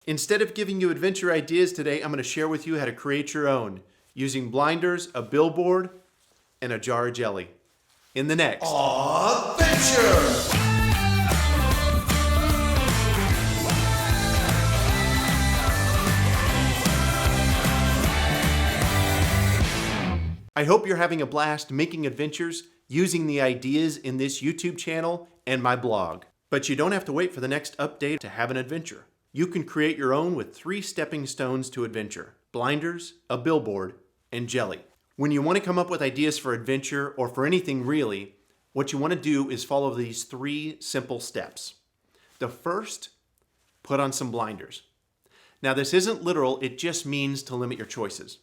Instead of giving you adventure ideas today, I'm going to share with you how to create your own using blinders, a billboard, and a jar of jelly. In the next AweVenture! I hope you're having a blast making adventures using the ideas in this YouTube channel and my blog. But you don't have to wait for the next update to have an adventure. You can create your own with 3 stepping stones to adventure: blinders, a billboard, and jelly. When you want to come up with ideas for adventure or for anything really, what you want to do is follow these 3 simple steps. The first, put on some blinders. Now this isn't literal, it just means to limit your choices.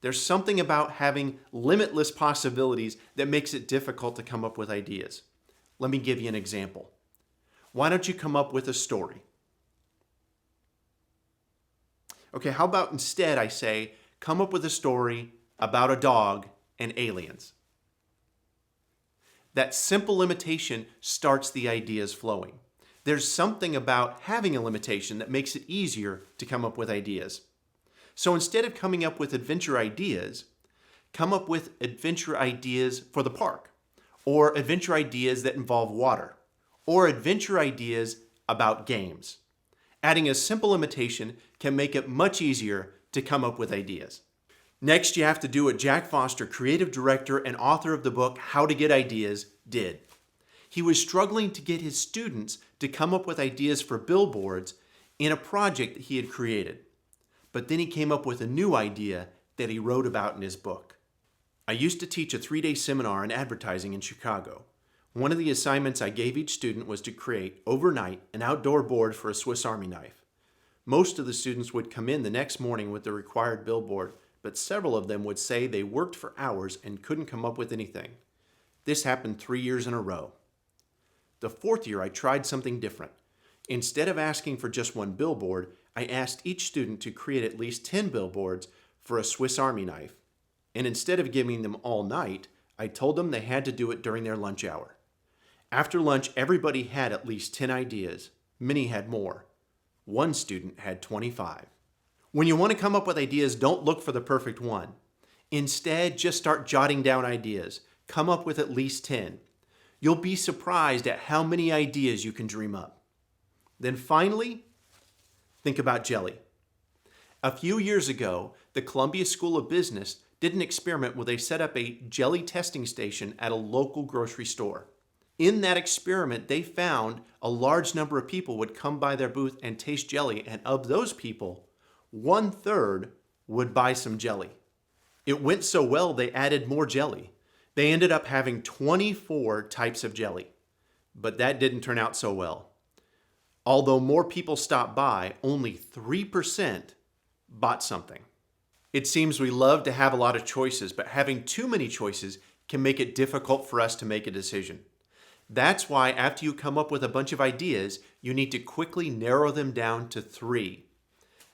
There's something about having limitless possibilities that makes it difficult to come up with ideas. Let me give you an example. Why don't you come up with a story? Okay, how about instead I say, come up with a story about a dog and aliens. That simple limitation starts the ideas flowing. There's something about having a limitation that makes it easier to come up with ideas. So instead of coming up with adventure ideas, come up with adventure ideas for the park, or adventure ideas that involve water, or adventure ideas about games. Adding a simple limitation can make it much easier to come up with ideas. Next, you have to do what Jack Foster, creative director and author of the book How to Get Ideas, did. He was struggling to get his students to come up with ideas for billboards in a project that he had created. But then he came up with a new idea that he wrote about in his book. I used to teach a 3-day seminar in advertising in Chicago. One of the assignments I gave each student was to create, overnight, an outdoor board for a Swiss Army knife. Most of the students would come in the next morning with the required billboard, but several of them would say they worked for hours and couldn't come up with anything. This happened 3 years in a row. The 4th year, I tried something different. Instead of asking for just one billboard, I asked each student to create at least 10 billboards for a Swiss Army knife. And instead of giving them all night, I told them they had to do it during their lunch hour. After lunch, everybody had at least 10 ideas. Many had more. One student had 25. When you want to come up with ideas, don't look for the perfect one. Instead, just start jotting down ideas. Come up with at least 10. You'll be surprised at how many ideas you can dream up. Then finally, think about jelly. A few years ago, the Columbia School of Business did an experiment where they set up a jelly testing station at a local grocery store. In that experiment, they found a large number of people would come by their booth and taste jelly, and of those people, 1/3 would buy some jelly. It went so well, they added more jelly. They ended up having 24 types of jelly, but that didn't turn out so well. Although more people stopped by, only 3% bought something. It seems we love to have a lot of choices, but having too many choices can make it difficult for us to make a decision. That's why after you come up with a bunch of ideas, you need to quickly narrow them down to 3.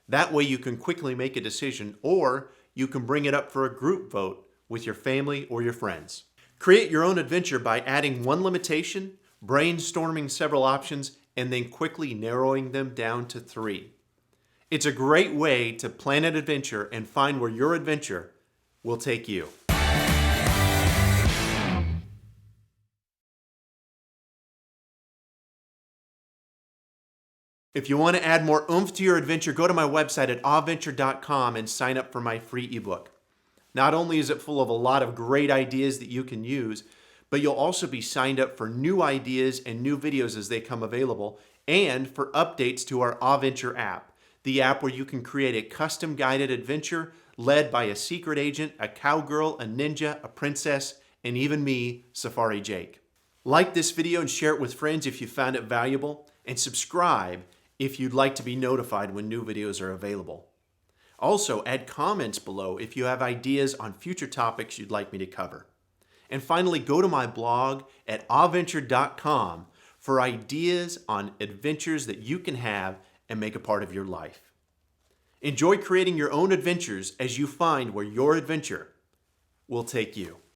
That way you can quickly make a decision, or you can bring it up for a group vote with your family or your friends. Create your own adventure by adding one limitation, brainstorming several options, and then quickly narrowing them down to 3. It's a great way to plan an adventure and find where your adventure will take you. If you want to add more oomph to your adventure, go to my website at AweVenture.com and sign up for my free ebook. Not only is it full of a lot of great ideas that you can use, but you'll also be signed up for new ideas and new videos as they come available, and for updates to our AweVenture app, the app where you can create a custom guided adventure led by a secret agent, a cowgirl, a ninja, a princess, and even me, Safari Jake. Like this video and share it with friends if you found it valuable, and subscribe if you'd like to be notified when new videos are available. Also, add comments below if you have ideas on future topics you'd like me to cover. And finally, go to my blog at AweVenture.com for ideas on adventures that you can have and make a part of your life. Enjoy creating your own adventures as you find where your adventure will take you.